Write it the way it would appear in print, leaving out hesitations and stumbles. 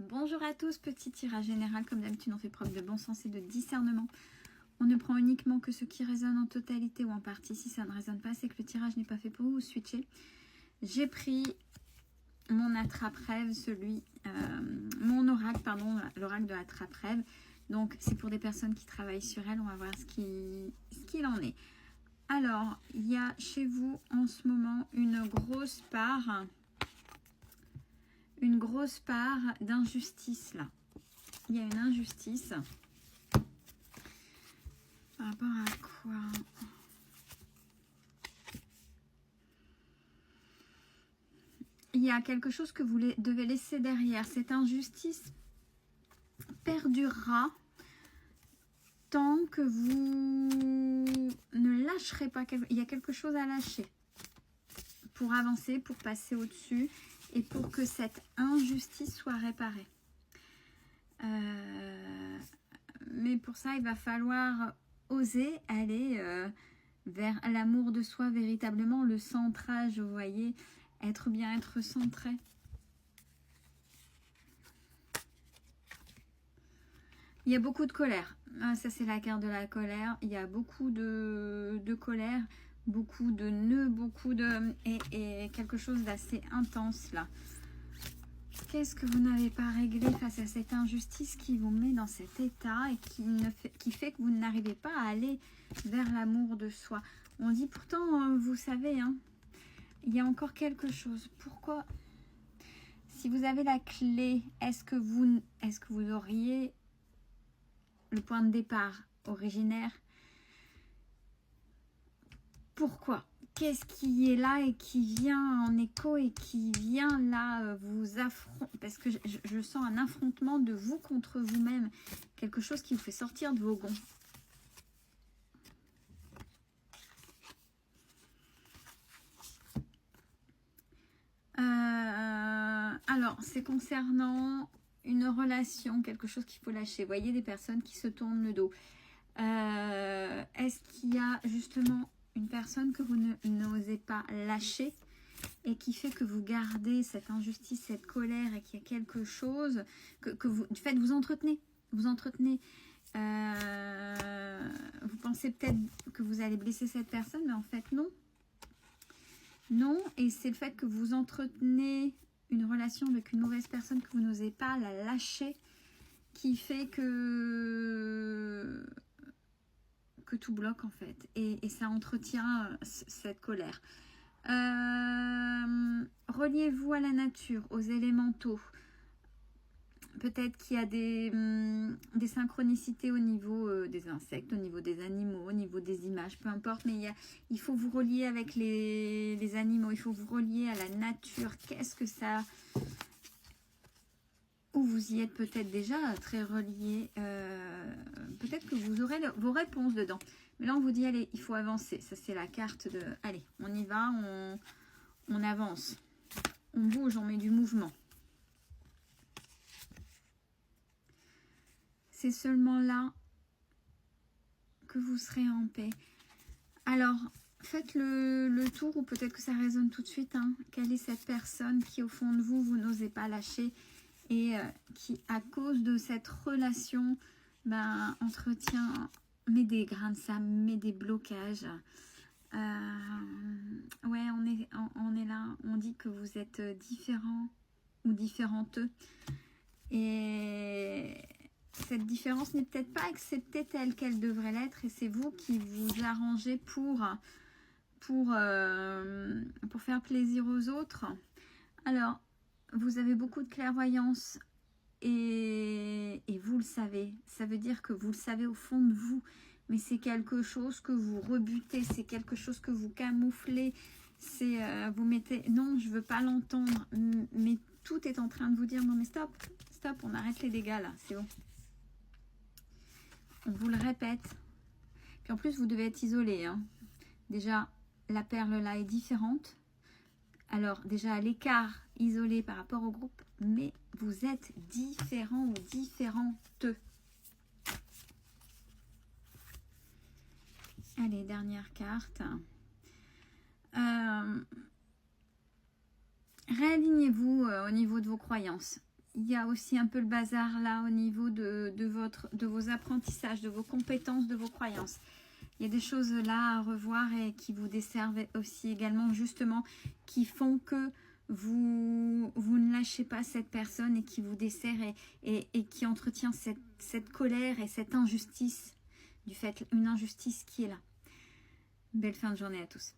Bonjour à tous, petit tirage général. Comme d'habitude, on fait preuve de bon sens et de discernement. On ne prend uniquement que ce qui résonne en totalité ou en partie. Si ça ne résonne pas, c'est que le tirage n'est pas fait pour vous. Switchez. J'ai pris mon attrape-rêve, mon oracle, pardon, l'oracle de l'attrape-rêve. Donc, c'est pour des personnes qui travaillent sur elles. On va voir ce qu'il en est. Alors, il y a chez vous en ce moment une grosse part d'injustice là. Il y a une injustice. Par rapport à quoi? Il y a quelque chose que vous devez laisser derrière. Cette injustice perdurera tant que vous ne lâcherez pas. Il y a quelque chose à lâcher pour avancer, pour passer au-dessus et pour que cette injustice soit réparée. Mais pour ça, il va falloir oser aller vers l'amour de soi, véritablement le centrage, vous voyez, être centré. Il y a beaucoup de colère. Ça, c'est la carte de la colère. Il y a beaucoup de colère, beaucoup de nœuds, beaucoup de... Et quelque chose d'assez intense, là. Qu'est-ce que vous n'avez pas réglé face à cette injustice qui vous met dans cet état et qui fait que vous n'arrivez pas à aller vers l'amour de soi? On dit pourtant, vous savez, hein, il y a encore quelque chose. Pourquoi? Si vous avez la clé, est-ce que vous auriez le point de départ originaire? Pourquoi? Qu'est-ce qui est là et qui vient en écho et qui vient là vous affronter? Parce que je sens un affrontement de vous contre vous-même. Quelque chose qui vous fait sortir de vos gonds. Alors, c'est concernant une relation, quelque chose qu'il faut lâcher. Vous voyez des personnes qui se tournent le dos. Est-ce qu'il y a justement une personne que vous n'osez pas lâcher et qui fait que vous gardez cette injustice, cette colère et qu'il y a quelque chose que vous, du fait, vous entretenez. Vous pensez peut-être que vous allez blesser cette personne, mais en fait non. Non, et c'est le fait que vous entretenez une relation avec une mauvaise personne que vous n'osez pas la lâcher qui fait que tout bloque en fait et ça entretient cette colère. Reliez-vous à la nature, aux élémentaux. Peut-être qu'il y a des synchronicités au niveau des insectes, au niveau des animaux, au niveau des images, peu importe, mais il faut vous relier avec les animaux, il faut vous relier à la nature. Qu'est-ce que ça... Ou vous y êtes peut-être déjà très relié, peut-être que vous aurez vos réponses dedans. Mais là, on vous dit, allez, il faut avancer. Ça, c'est la carte de... Allez, on y va, on avance. On bouge, on met du mouvement. C'est seulement là que vous serez en paix. Alors, faites le tour, ou peut-être que ça résonne tout de suite. Hein. Quelle est cette personne qui, au fond de vous, vous n'osez pas lâcher et qui, à cause de cette relation, entretient, met des grains de sable, met des blocages. Ouais, on est là. On dit que vous êtes différents ou différentes. Et cette différence n'est peut-être pas acceptée telle qu'elle devrait l'être. Et c'est vous qui vous arrangez pour faire plaisir aux autres. Alors, vous avez beaucoup de clairvoyance et vous le savez. Ça veut dire que vous le savez au fond de vous. Mais c'est quelque chose que vous rebutez, c'est quelque chose que vous camouflez. C'est vous mettez, non, je veux pas l'entendre. Mais tout est en train de vous dire, non mais stop, on arrête les dégâts là, c'est bon. On vous le répète. Puis en plus, vous devez être isolé. Hein. Déjà, la perle là est différente. Alors déjà à l'écart, isolé par rapport au groupe, mais vous êtes différents ou différentes. Allez, dernière carte. Réalignez-vous au niveau de vos croyances. il y a aussi un peu le bazar là au niveau de vos apprentissages, de vos compétences, de vos croyances. Il y a des choses là à revoir et qui vous desservent aussi également, justement, qui font que vous ne lâchez pas cette personne et qui vous dessert et qui entretient cette colère et cette injustice, une injustice qui est là. Belle fin de journée à tous.